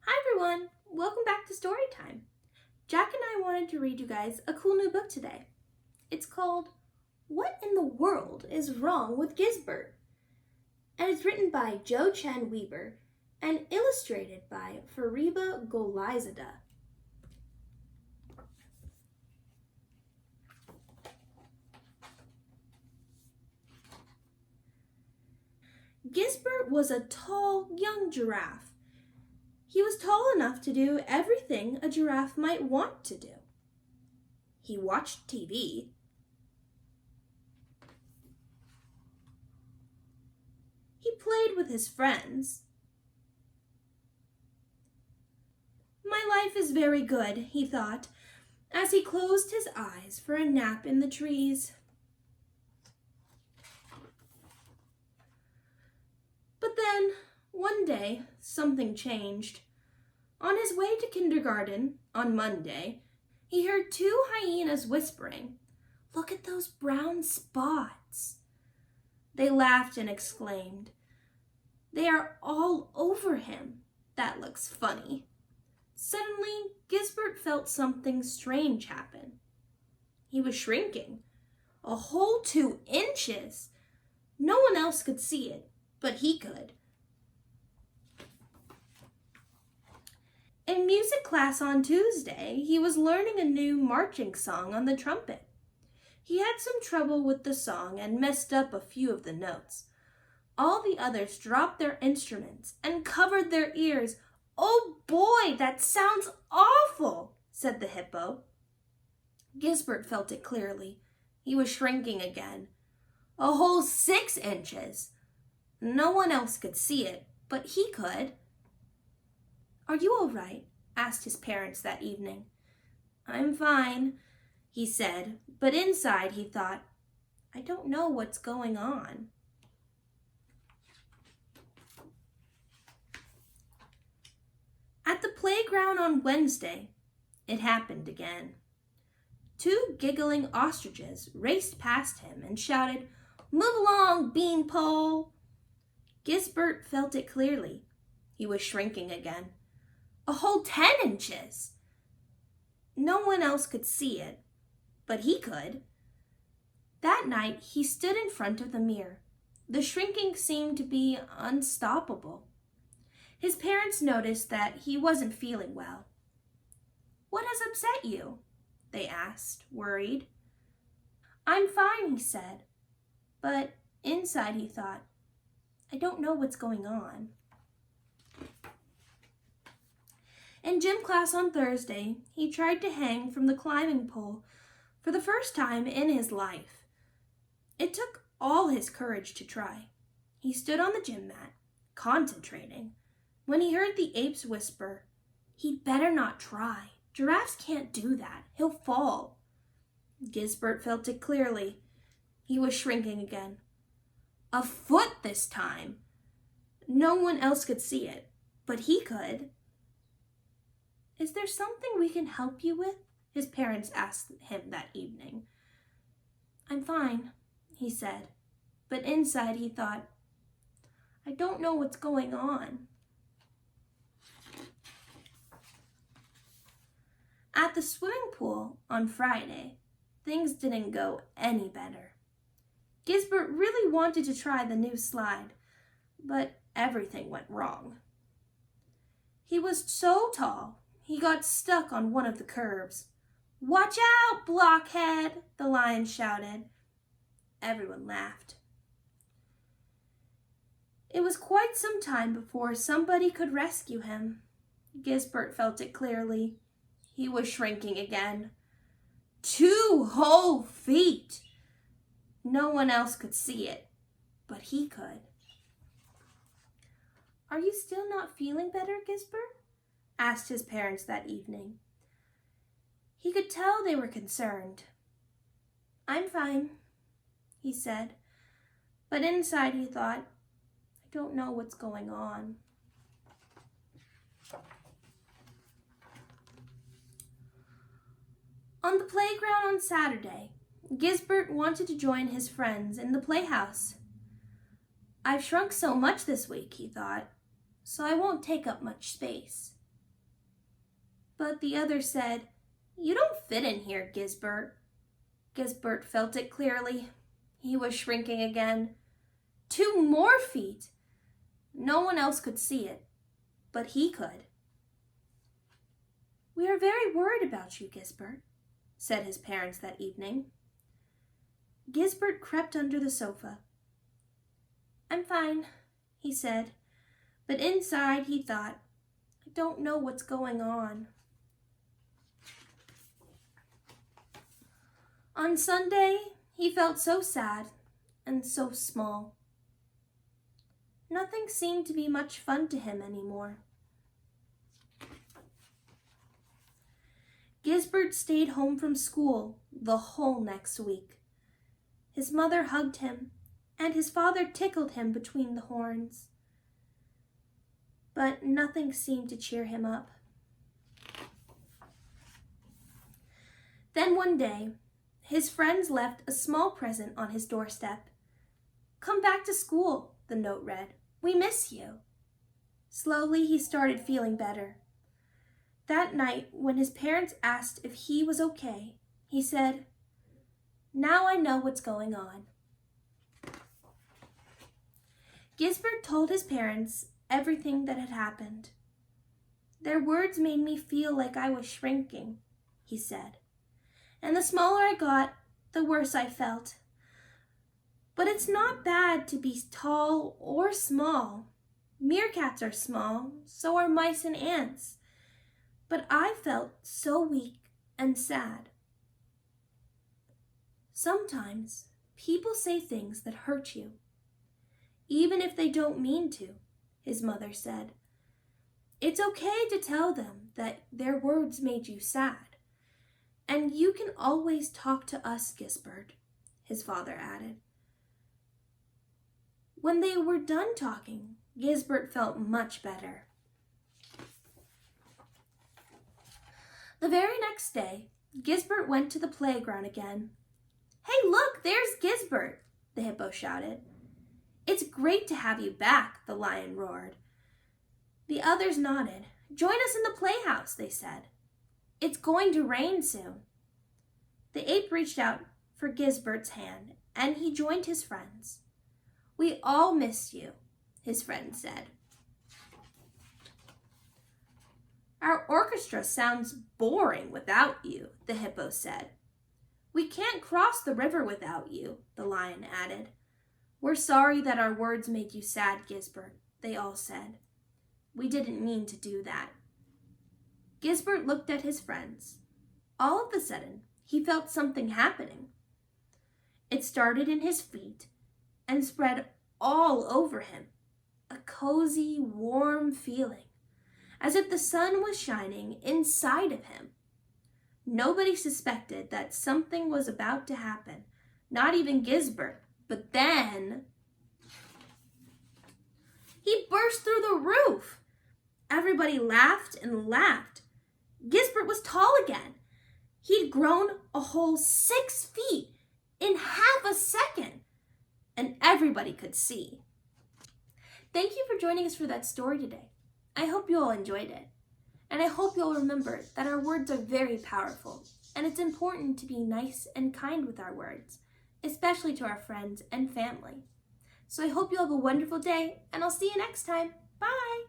Hi everyone, welcome back to story time. Jack and I wanted to read you guys a cool new book today. It's called What in the World is Wrong with Gisbert? And it's written by Jochen Weeber and illustrated by Fariba Gholizadeh. Gisbert was a tall, young giraffe. He was tall enough to do everything a giraffe might want to do. He watched TV. He played with his friends. My life is very good, he thought, as he closed his eyes for a nap in the trees. But then, one day, something changed. On his way to kindergarten, on Monday, he heard two hyenas whispering, "Look at those brown spots." They laughed and exclaimed, "They are all over him. That looks funny." Suddenly, Gisbert felt something strange happen. He was shrinking, a whole 2 inches. No one else could see it, but he could. In music class on Tuesday, he was learning a new marching song on the trumpet. He had some trouble with the song and messed up a few of the notes. All the others dropped their instruments and covered their ears. "Oh boy, that sounds awful," said the hippo. Gisbert felt it clearly. He was shrinking again, a whole 6 inches. No one else could see it, but he could. "Are you all right?" asked his parents that evening. "I'm fine," he said, but inside he thought, "I don't know what's going on." At the playground on Wednesday, it happened again. 2 giggling ostriches raced past him and shouted, "Move along, beanpole!" Gisbert felt it clearly. He was shrinking again. A whole 10 inches. No one else could see it, but he could. That night, he stood in front of the mirror. The shrinking seemed to be unstoppable. His parents noticed that he wasn't feeling well. "What has upset you?" they asked, worried. "I'm fine," he said, but inside he thought, "I don't know what's going on." In gym class on Thursday, he tried to hang from the climbing pole for the first time in his life. It took all his courage to try. He stood on the gym mat, concentrating, when he heard the apes whisper, "He'd better not try. Giraffes can't do that. He'll fall." Gisbert felt it clearly. He was shrinking again. A foot this time. No one else could see it, but he could. "Is there something we can help you with?" his parents asked him that evening. "I'm fine," he said, but inside he thought, "I don't know what's going on." At the swimming pool on Friday, things didn't go any better. Gisbert really wanted to try the new slide, but everything went wrong. He was so tall, he got stuck on one of the curbs. "Watch out, blockhead!" the lion shouted. Everyone laughed. It was quite some time before somebody could rescue him. Gisbert felt it clearly. He was shrinking again. 2 whole feet! No one else could see it, but he could. "Are you still not feeling better, Gisbert?" asked his parents that evening. He could tell they were concerned. "I'm fine," he said, but inside he thought, "I don't know what's going on." On the playground on Saturday, Gisbert wanted to join his friends in the playhouse. "I've shrunk so much this week," he thought, "so I won't take up much space." But the other said, "You don't fit in here, Gisbert." Gisbert felt it clearly. He was shrinking again. 2 more feet! No one else could see it, but he could. "We are very worried about you, Gisbert," said his parents that evening. Gisbert crept under the sofa. "I'm fine," he said, but inside he thought, "I don't know what's going on." On Sunday, he felt so sad and so small. Nothing seemed to be much fun to him anymore. Gisbert stayed home from school the whole next week. His mother hugged him, and his father tickled him between the horns. But nothing seemed to cheer him up. Then one day, his friends left a small present on his doorstep. "Come back to school," the note read. "We miss you." Slowly, he started feeling better. That night, when his parents asked if he was okay, he said, "Now I know what's going on." Gisbert told his parents everything that had happened. "Their words made me feel like I was shrinking," he said. "And the smaller I got, the worse I felt. But it's not bad to be tall or small. Meerkats are small, so are mice and ants. But I felt so weak and sad." Sometimes people say things that hurt you, even if they don't mean to, his mother said. It's okay to tell them that their words made you sad. And you can always talk to us, Gisbert, his father added. When they were done talking, Gisbert felt much better. The very next day, Gisbert went to the playground again. "Hey, look, there's Gisbert," the hippo shouted. "It's great to have you back," the lion roared. The others nodded. "Join us in the playhouse," they said. "It's going to rain soon." The ape reached out for Gisbert's hand, and he joined his friends. "We all miss you," his friends said. "Our orchestra sounds boring without you," the hippo said. "We can't cross the river without you," the lion added. "We're sorry that our words made you sad, Gisbert," they all said. "We didn't mean to do that." Gisbert looked at his friends. All of a sudden, he felt something happening. It started in his feet and spread all over him, a cozy, warm feeling, as if the sun was shining inside of him. Nobody suspected that something was about to happen, not even Gisbert. But then he burst through the roof. Everybody laughed and laughed. Gisbert was tall again. He'd grown a whole 6 feet in half a second, and everybody could see. Thank you for joining us for that story today. I hope you all enjoyed it. And I hope you'll remember that our words are very powerful, and it's important to be nice and kind with our words, especially to our friends and family. So I hope you have a wonderful day, and I'll see you next time. Bye!